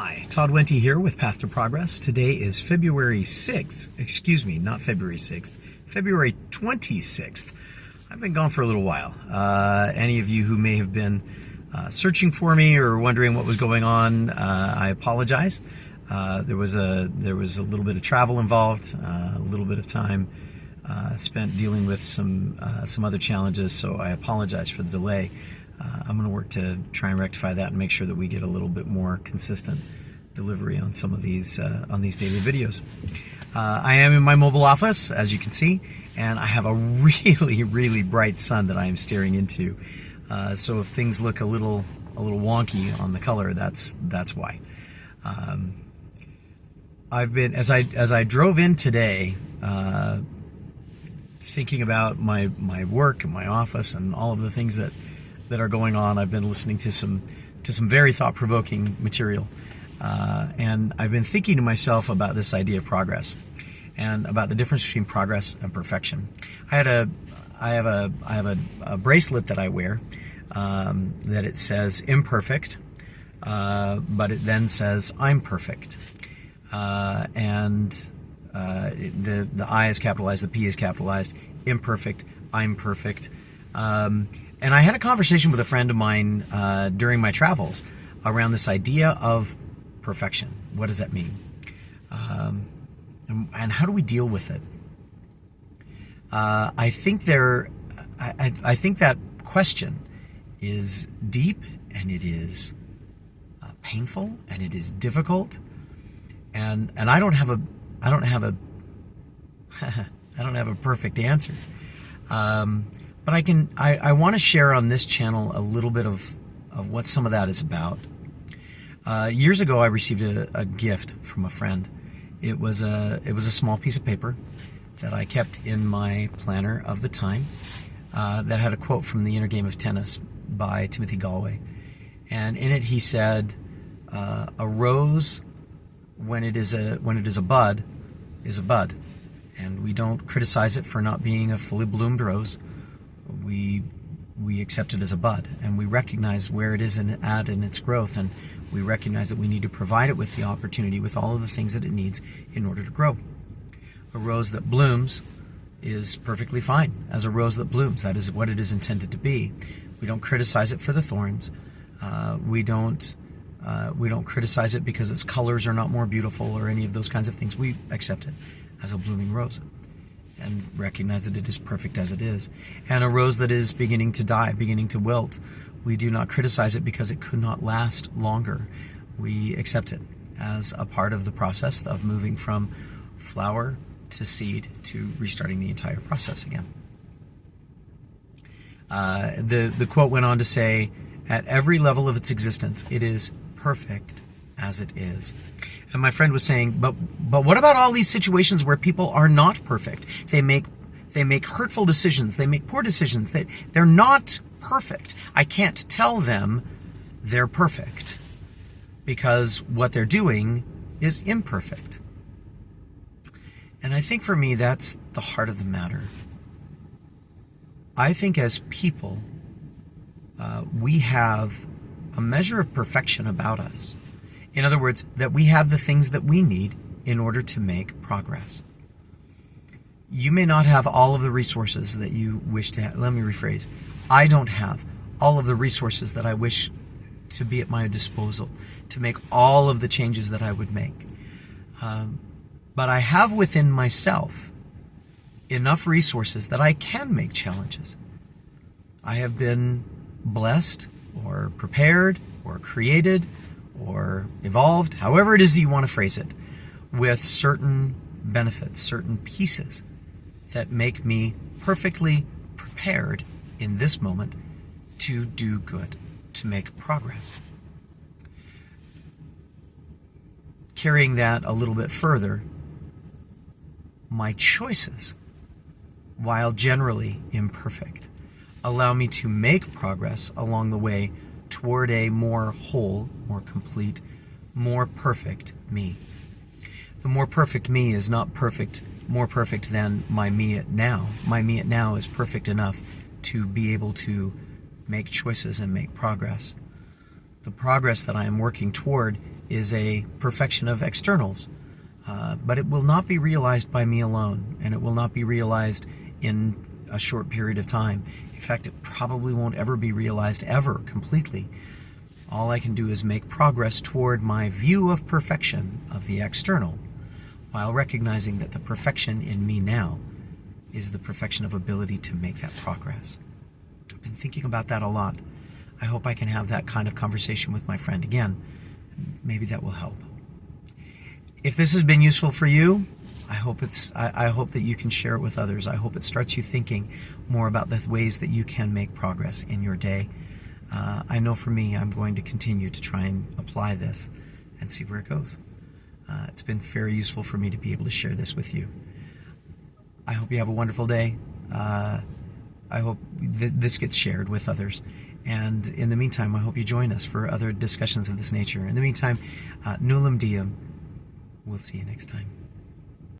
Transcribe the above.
Hi, Todd Wente here with Path to Progress. Today is February 6th, excuse me, not February 6th, February 26th. I've been gone for a little while. Any of you who may have been searching for me or wondering what was going on, I apologize. There was a little bit of travel involved, a little bit of time spent dealing with some other challenges, so I apologize for the delay. I'm going to work to try and rectify that and make sure that we get a little bit more consistent delivery on some of these daily videos. I am in my mobile office, as you can see, and I have a really bright sun that I am staring into. So if things look a little wonky on the color, that's why. I've been as I drove in today, thinking about my work and my office and all of the things that are going on. I've been listening to some very thought-provoking material, and I've been thinking to myself about this idea of progress and about the difference between progress and perfection. I have a bracelet that I wear that it says imperfect, but it then says I'm perfect, and the I is capitalized, the P is capitalized. Imperfect, I'm perfect. And I had a conversation with a friend of mine during my travels around this idea of perfection. What does that mean? And how do we deal with it? I think that question is deep, and it is painful, and it is difficult. And I don't have a perfect answer. But I want to share on this channel a little bit of what some of that is about. Years ago, I received a gift from a friend. It was a small piece of paper that I kept in my planner of the time that had a quote from The Inner Game of Tennis by Timothy Galway. And in it he said, a rose, when it is a bud, is a bud. And we don't criticize it for not being a fully bloomed rose. We accept it as a bud, and we recognize where it is at in its growth, and we recognize that we need to provide it with the opportunity, with all of the things that it needs in order to grow. A rose that blooms is perfectly fine as a rose that blooms. That is what it is intended to be. We don't criticize it for the thorns. We don't criticize it because its colors are not more beautiful or any of those kinds of things. We accept it as a blooming rose and recognize that it is perfect as it is. And a rose that is beginning to die, beginning to wilt, we do not criticize it because it could not last longer. We accept it as a part of the process of moving from flower to seed to restarting the entire process again. The quote went on to say, at every level of its existence, it is perfect as it is. And my friend was saying, but what about all these situations where people are not perfect? They make hurtful decisions. They make poor decisions. They're not perfect. I can't tell them they're perfect because what they're doing is imperfect. And I think for me, that's the heart of the matter. I think as people, we have a measure of perfection about us. In other words, that we have the things that we need in order to make progress. You may not have all of the resources that you wish to have. Let me rephrase. I don't have all of the resources that I wish to be at my disposal to make all of the changes that I would make. But I have within myself enough resources that I can make challenges. I have been blessed or prepared or created or evolved, however it is that you want to phrase it, with certain benefits, certain pieces that make me perfectly prepared in this moment to do good, to make progress. Carrying that a little bit further, my choices, while generally imperfect, allow me to make progress along the way toward a more whole, more complete, more perfect me. The more perfect me is not more perfect than my me at now. My me at now is perfect enough to be able to make choices and make progress. The progress that I am working toward is a perfection of externals, but it will not be realized by me alone, and it will not be realized in a short period of time. In fact, it probably won't ever be realized ever completely. All I can do is make progress toward my view of perfection of the external, while recognizing that the perfection in me now is the perfection of ability to make that progress. I've been thinking about that a lot. I hope I can have that kind of conversation with my friend again. Maybe that will help. If this has been useful for you, I hope that you can share it with others. I hope it starts you thinking more about the ways that you can make progress in your day. I know for me, I'm going to continue to try and apply this and see where it goes. It's been very useful for me to be able to share this with you. I hope you have a wonderful day. I hope this gets shared with others. And in the meantime, I hope you join us for other discussions of this nature. In the meantime, Nulum Diem. We'll see you next time.